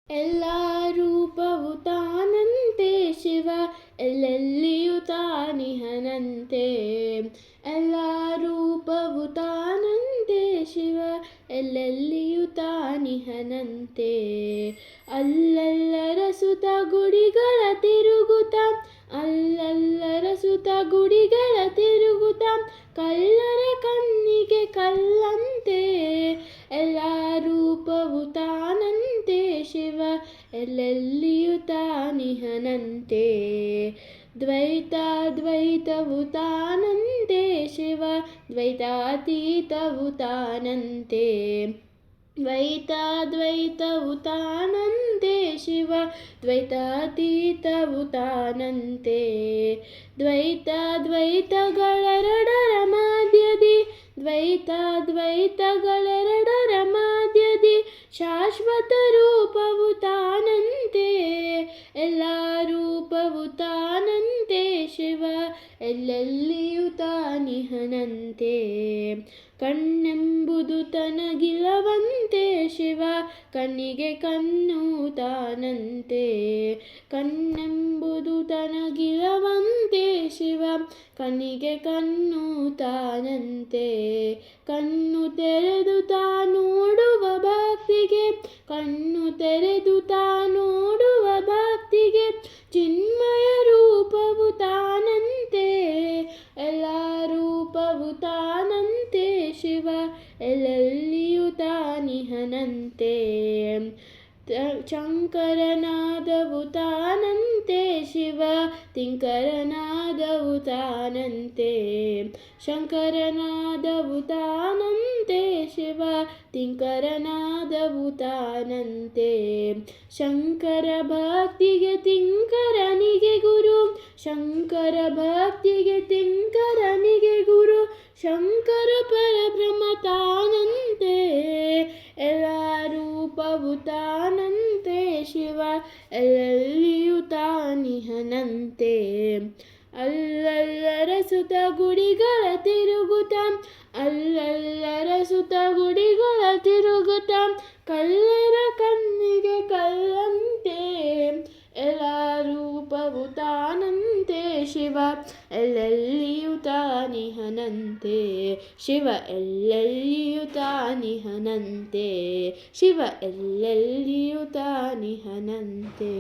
ಎಲ್ಲ ರೂಪವು ತಾನಂತೆ ಶಿವ ಎಲ್ಲೆಲ್ಲಿಯೂ ತಾನಿಹನಂತೆ. ಎಲ್ಲ ರೂಪವು ತಾನಂತೆ ಶಿವ ಎಲ್ಲೆಲ್ಲಿಯೂ ತಾನಿಹನಂತೆ. ಅಲ್ಲಲ್ಲರ ಸುತ ಗುಡಿಗಳ ತಿರುಗುತ್ತ ಅಲ್ಲಲ್ಲರ ಸುತ ಗುಡಿಗಳ ತಿರುಗುತ್ತ ಕಲ್ಲರ ಕಣ್ಣಿಗೆ ಕಲ್ಲಂತೆ. ಎಲ್ಲ ರೂಪವು ತಾನಂತೆ ಶಿವ ಎಲ್ಲೆಲ್ಲಿಯೂ ತಾನಿಹನಂತೆ. ದ್ವೈತಾದ್ವೈತವು ತಾನಂತೆ ಶಿವ ದ್ವೈತಾತೀತವು ತಾನಂತೆ. ದ್ವೈತಾದ್ವೈತವು ತಾನಂತೆ ಶಿವ ದ್ವೈತಾತೀತವು ತಾನಂತೆ. ದ್ವೈತಾದ್ವೈತಗಳೆರಡರ ಮಧ್ಯದಿ ದ್ವೈತಾದ್ವೈತಗಳೆರಡರ ಮಧ್ಯದಿ ಶಾಶ್ವತ ರೂಪವು ತಾನಂತೆ. ಎಲ್ಲ ರೂಪವು ತಾನಂತೆ ಶಿವ ಎಲ್ಲೆಲ್ಲಿಯೂ ತಾನಿಹನಂತೆ. ಕಣ್ಣೆಂಬುದು ತನಗಿಲ್ಲವಂತೆ ಶಿವ ಕಣ್ಣಿಗೆ ಕಣ್ಣು ತಾನಂತೆ. ಕಣ್ಣೆಂಬುದು ತನಗಿಲ್ಲವಂತೆ ಶಿವ ಕಣ್ಣಿಗೆ ಕಣ್ಣು ತಾನಂತೆ. ಕಣ್ಣು ತೆರೆದು ತಾ ನೋಡುವ ಭಕ್ತಿಗೆ ಕಣ್ಣು ತೆರೆದು ತಾ ನೋಡುವ ಭಕ್ತಿಗೆ ಚಿನ್ಮಯ ರೂಪವು ತಾನಂತೆ. ಎಲ್ಲ ರೂಪವು ತಾನಂತೆ ಶಿವ ಎಲ್ಲೆಲ್ಲಿಯೂ ತಾನಿಹನಂತೆ. ಶಂಕರನಾದವು ತಾನಂತೆ ಶಿವ ತಿಂಕರನಾದವು ತಾನಂತೆ. ಶಂಕರನಾದವು ತಾನಂತೆ ಶಿವ ತಿಂಕರನಾದವು ತಾನಂತೆ. ಶಂಕರ ಭಕ್ತಿಗೆ ತಿಂಕರನಿಗೆ ಗುರು ಶಂಕರ ಭಕ್ತಿಗೆ ತಿಂಕರನಿಗೆ ಗುರು ಶಂಕರ ಪರಬ್ರಹ್ಮ ತಾನಂತೆ. ಎಲ್ಲ ರೂಪವು ತಾನಂತೆ ಶಿವ ಎಲ್ಲೆಲ್ಲಿಯೂ ತಾನಿಹನಂತೆ. ಅಲ್ಲಲ್ಲರ ಸುತ ಗುಡಿಗಳ ತಿರುಗುತ್ತ ಅಲ್ಲಲ್ಲರ ಸುತ ಗುಡಿಗಳ ತಿರುಗುತ್ತ ಕಲ್ಲರ ಕಣ್ಣಿಗೆ ಕಲ್ಲಂತೆ. ಎಲ್ಲ ರೂಪವು ತಾನಂತೆ ಶಿವ ಎಲ್ಲೆಲ್ಲಿಯೂ ತಾನಿಹನಂತೆ. ಶಿವ ಎಲ್ಲೆಲ್ಲಿಯೂ ತಾನಿಹನಂತೆ. ಶಿವ ಎಲ್ಲೆಲ್ಲಿಯೂ ತಾನಿಹನಂತೆ.